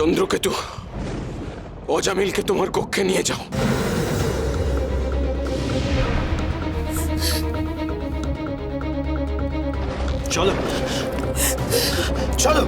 চন্দ্রকেতু, অজামিলকে তোমার কক্ষে নিয়ে যাও। চলো চলো।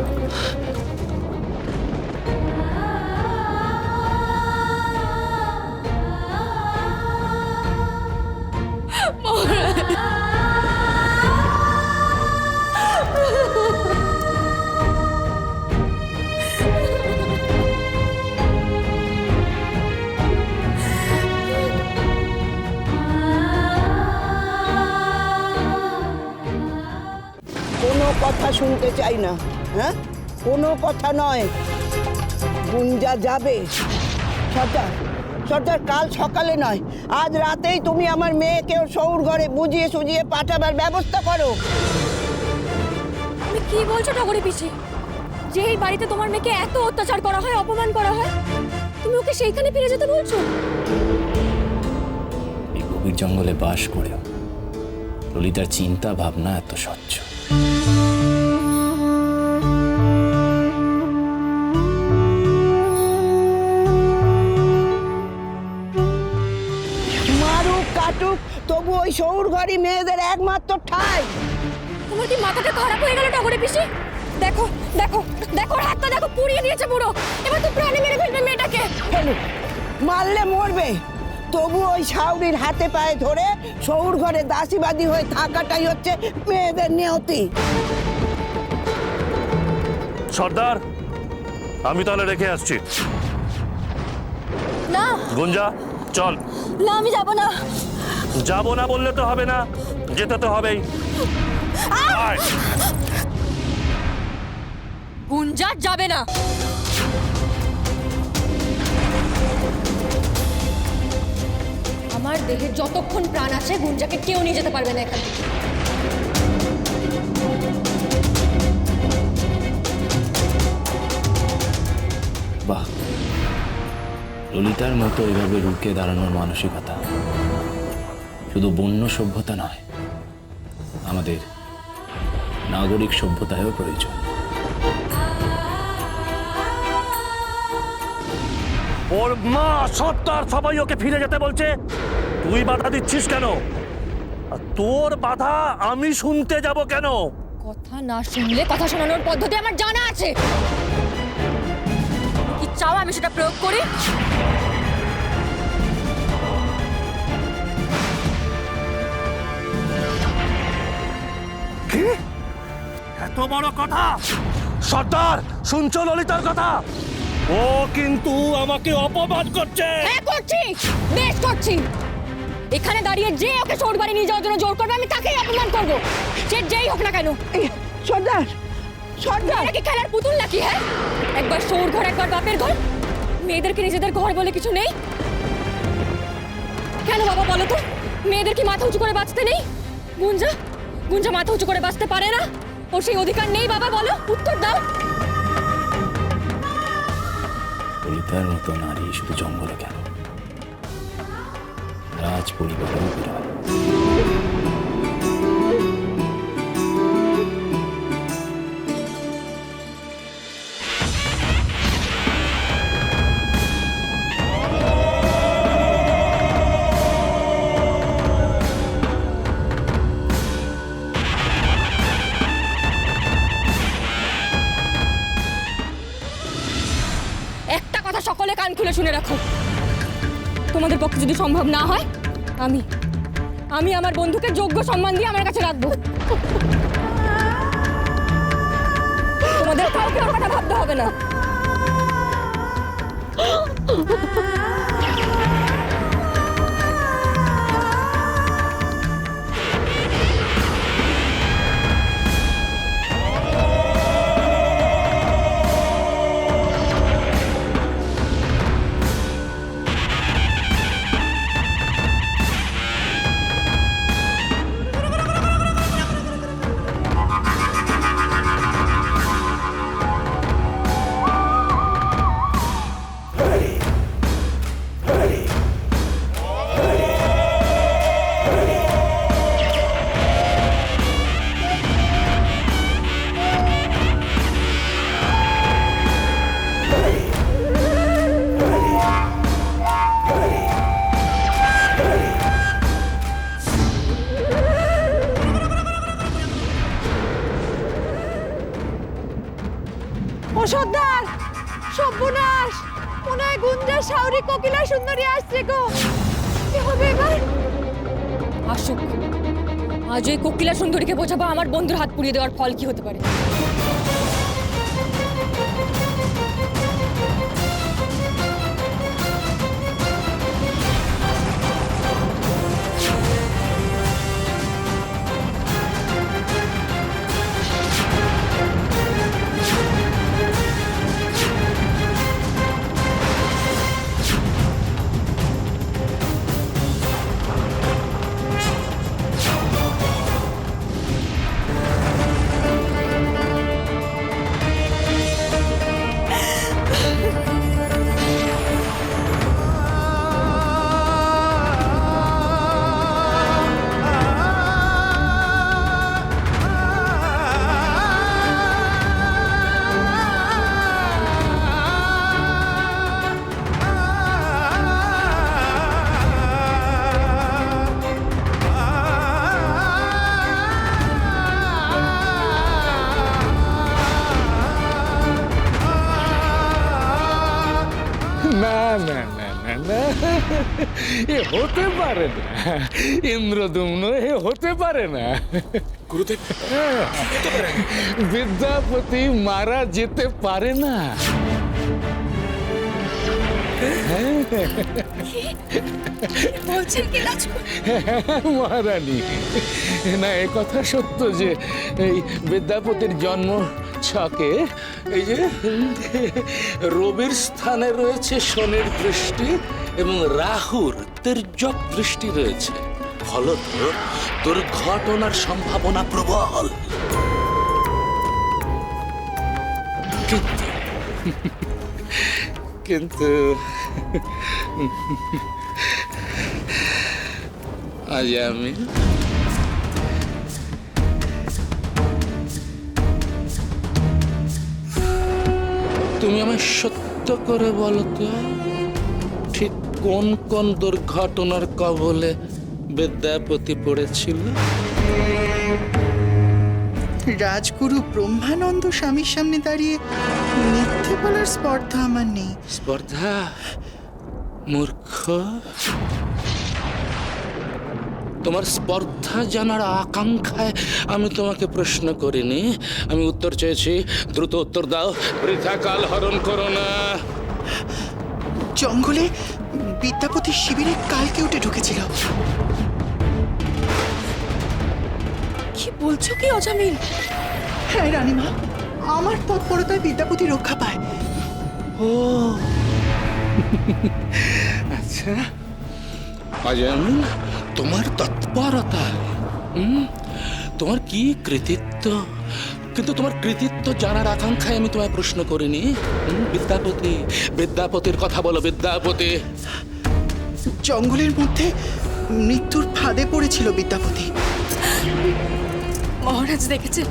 কোনো কথা শুনতে চাই না। হ্যাঁ, কোনো কথা নয়। গুঞ্জা যাবে। সর্দার, সর্দার, কাল সকালে নয়, আজ রাতেই তুমি আমার মেয়েকে ওর সৌর ঘরে বুঝিয়ে সুজিয়ে পাঠাবার ব্যবস্থা করো। তুমি কি বলছো টগরি পিসি? যে এই বাড়িতে তোমার মেয়েকে এত অত্যাচার করা হয়, অপমান করা হয়, তুমি ওকে সেইখানে ফিরে যেতে বলছো? এই গভীর জঙ্গলে বাস করে ললিতার চিন্তা ভাবনা এত স্বচ্ছ। মারুক কাটুক, তবু ওই সৌর ঘরই মেয়েদের একমাত্র ঠাঁই। তোমার কি মাথাটা খারাপ হয়ে গেল টগরি পিসি? দেখো দেখো দেখো, ওর হাতটা দেখো, পুড়িয়ে দিয়েছে পুরো। এবার তো প্রাণে মেরে ফেলবে মেয়েটাকে। ফেলুক, মারলে মরবে, তবু ওই শাউরির হাতে পায়ে ধরে সৌর ঘরে দাসীবাদী হয়ে থাকাটাই হচ্ছে মেয়েদের নিয়তি। সর্দার, আমি তাহলে রেখে আসছি। না গুঞ্জা, চল। না, আমি যাব না। যাবো না বললে তো হবে না, যেতে তো হবেই। আয়। গুঞ্জা যাবে না। আমার দেহে যতক্ষণ প্রাণ আছে, গুঞ্জাকে কেউ নিয়ে যেতে পারবে না এখান থেকে। বাহ, ললিতার মতো এভাবে রুখে দাঁড়ানোর মানসিকতা শুধু বন্য সভ্যতা নয়, আমাদের নাগরিক সভ্যতায়ও প্রয়োজন। ওর মা সর্দার সবাই ওকে ফিরে যেতে বলছে, তুই বাধা দিচ্ছিস কেন? আর তোর বাধা আমি শুনতে যাব কেন? কথা না শুনলে কথা শোনানোর পদ্ধতি আমার জানা আছে। কি চাও আমি সেটা প্রয়োগ করি? কি এত বড় কথা? সর্দার, শুনছো ললিতার কথা? ও কিন্তু আমাকে অপমান করছে। হ্যাঁ করছি, বেশ করছি। এখানে দাঁড়িয়ে যে ওকে সৌর বাড়ি নিয়ে যাওয়ার জন্য জোর করবে, আমি তাকেই অপমান করবো, সে যেই হোক না কেন। এই, সর্দার, সর্দার, মেয়েরা কি খেলার পুতুল নাকি? হ্যাঁ, একবার সৌর ঘর, একবার বাপের ঘর। মেয়েদেরকে নিজেদের ঘর বলে কিছু নেই কেন বাবা? বলো তো, মেয়েদের কি মাথা উঁচু করে বাঁচতে নেই? গুঞ্জা, গুঞ্জা মাথা উঁচু করে বাঁচতে পারে না? ওর সেই অধিকার নেই বাবা? বলো, উত্তর দাও। ললিতার মতো নারী শুধু জঙ্গলে কেন, রাজ পরিবারেও বিরল। একটা কথা সকলে কান খুলে শুনে রাখো, তোমাদের পক্ষে যদি সম্ভব না হয়, আমি আমি আমার বন্ধুকে যোগ্য সম্মান দিয়ে আমার কাছে রাখবো। তোমাদের কাউকে ওর কথা ভাবতে হবে না। সর্দার, সর্বনাশ! মনে হয় গুঞ্জা শাওরি কোকিলা সুন্দরী আসছে গো। কি হবে এবার? আসুক, আজ ওই কোকিলা সুন্দরীকে বোঝাবো আমার বন্ধুর হাত পুড়িয়ে দেওয়ার ফল কি হতে পারে। না না না না না, এ হতে পারে না। ইন্দ্রদুম্ন, এ হতে পারে না। গুরুদেব, বিদ্যাপতি মারা যেতে পারে না। বলছেন কি রাজকুমার? মহারানী, না এ কথা সত্য যে এই বিদ্যাপতির জন্ম ছকে এই যে রবির স্থানে রয়েছে শনির দৃষ্টি এবং রাহুর তির্যক দৃষ্টি রয়েছে। ফলত দুর্ঘটনার সম্ভাবনা প্রবল। কিন্তু আজ আমি তুমি আমায় সত্য করে বলো তো, ঠিক কোন কোন দুর্ঘটনার কবলে বিদ্যাপতি পড়েছিল? রাজগুরু ব্রহ্মানন্দ স্বামীর সামনে দাঁড়িয়ে মিথ্যে বলার স্পর্ধা আমার নেই। স্পর্ধা? মূর্খ, তোমার স্পর্ধা জানার আকাঙ্ক্ষায় আমি তোমাকে প্রশ্ন করিনি, আমি উত্তর চেয়েছি। দ্রুত উত্তর দাও, বৃথা কাল হরণ করো না। জঙ্গলে বিদ্যাপতির শিবিরে কালকে উঠে ঢুকেছিল। কি বলছো কি অজামিল? হ্যাঁ রানীমা, আমার তৎপরতায় বিদ্যাপতি রক্ষা পায়। ও আচ্ছা, অজামিল, তোমার তৎপরতা, তোমার কি কৃতিত্ব, কিন্তু তোমার কৃতিত্ব জানার আকাঙ্ক্ষায় আমি তোমায় প্রশ্ন করিনি। বিদ্যাপতি, বিদ্যাপতির কথা বলো। বিদ্যাপতি জঙ্গলের মধ্যে মৃত্যুর ফাঁদে পড়েছিল বিদ্যাপতি। মহারাজ দেখেছে,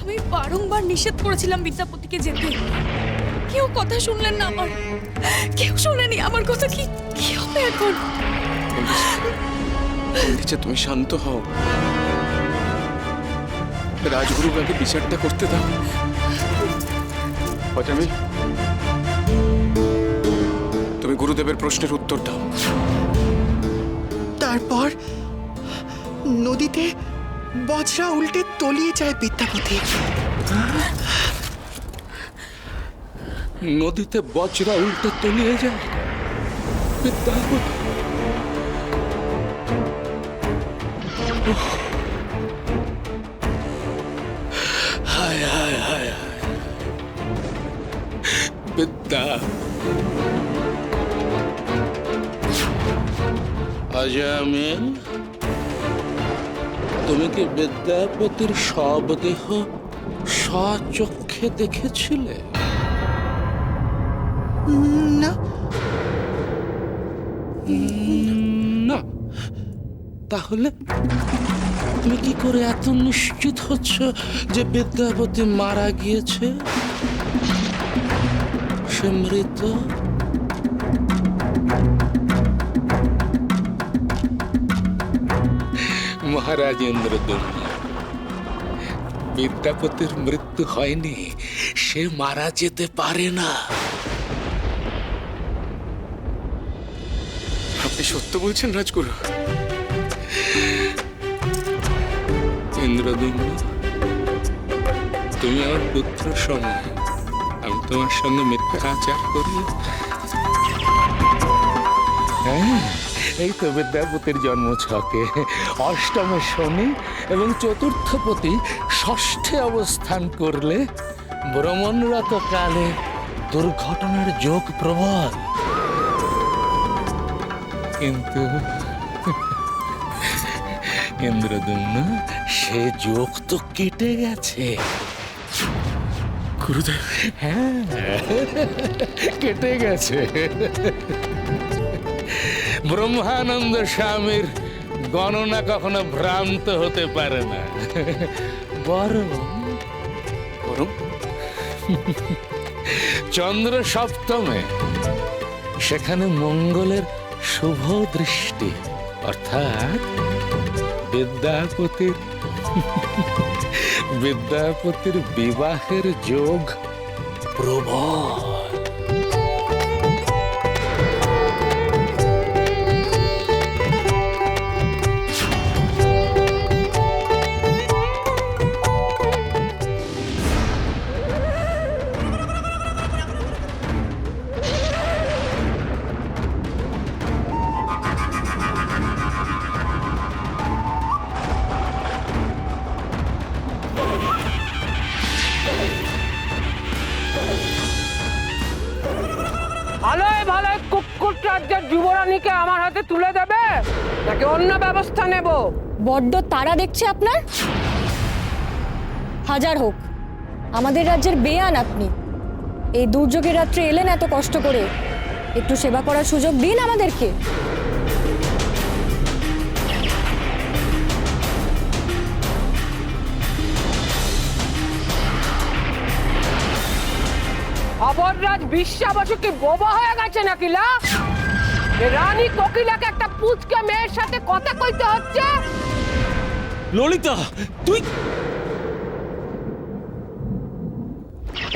আমি বারংবার নিষেধ করেছিলাম বিদ্যাপতিকে যেতে। কেউ কথা শুনলেন না আমার, কেউ শোনেনি আমার কথা। কি কি হবে এখন? নিচে তুমি শান্ত হও, রাজগুরুকে আগে বিচারটা করতে দাও। অজামিল, তুমি গুরুদেবের প্রশ্নের উত্তর দাও। তারপর নদীতে বজ্রা উল্টে তলিয়ে যায় বিদ্যাপতি। নদীতে বজ্রা উল্টে তলিয়ে যায় বিদ্যাপতি? হায় হায় হায় হায়, বিদ্যা, অজামিল, তুমি কি বিদ্যাপতির শবদেহ স্বচক্ষে দেখেছিলে? না, না। তাহলে তুমি কি করে এত নিশ্চিত হচ্ছ যে বিদ্যাপতি মারা গিয়েছে, সে মৃত? মহারাজ ইন্দ্রদম্ন, বিদ্যাপতির মৃত্যু হয়নি, সে মারা যেতে পারে না। আপনি সত্য বলছেন রাজগুরু? ইন্দ্রদম্ন, তুমি আমার পুত্র সময়, আমি তোমার সঙ্গে মিথ্যাচার করি? হ্যাঁ, এই তো বিদ্যাপতির জন্ম ছকে অষ্টমে শনি এবং চতুর্থপতি ষষ্ঠে অবস্থান করলে ভ্রমণরত কালে দুর্ঘটনার যোগ প্রবল। কিন্তু ইন্দ্রদম্ন, সে যোগ তো কেটে গেছে। গুরুদেব, হ্যাঁ, কেটে গেছে। ব্রহ্মানন্দ স্বামীর গণনা কখনো ভ্রান্ত হতে পারে না। বরং চন্দ্র সপ্তমে সেখানে মঙ্গলের শুভ দৃষ্টি, অর্থাৎ বিদ্যাপতির বিবাহের যোগ প্রবল। ভালোই ভালোই কুকুর রাজ্যের যুবরানীকে আমার হাতে তুলে দেবে নাকি অন্য ব্যবস্থা নেব? বড্ড তারা দেখছে আপনার। হাজার হোক, আমাদের রাজ্যের বেয়ান আপনি। এই দুর্যোগের রাত্রে এলেন এত কষ্ট করে, একটু সেবা করার সুযোগ দিন আমাদেরকে। অবররাজ বিশ্বাবসু কি বোবা হয়ে গেছে নাকি? লা এ রানী কোকিলাকে একটা পুচকে মেয়ের সাথে কথা কইতে হচ্ছে। ললিতা, তুই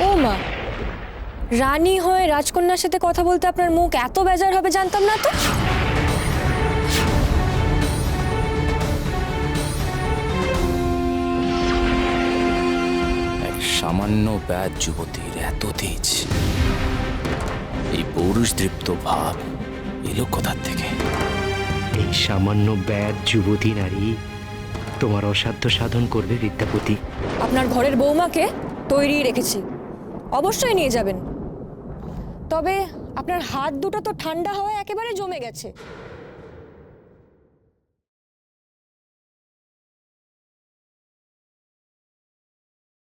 ও মা, রানী হয়ে রাজকন্যার সাথে কথা বলতে আপনার মুখ এত বেজার হবে জানতাম না তো। এক সামান্য ব্যাধ যুবতীর এত তেজ, এই পৌরুষদৃপ্ত ভাব এলো কোথার থেকে? এই সামান্য ব্যাধ যুবতী নারী তোমার অসাধ্য সাধন করবে বিদ্যাপতি। আপনার ঘরের বৌমাকে তৈরি রেখেছি, অবশ্যই নিয়ে যাবেন। তবে আপনার হাত দুটো তো ঠান্ডা হওয়া একেবারে জমে গেছে।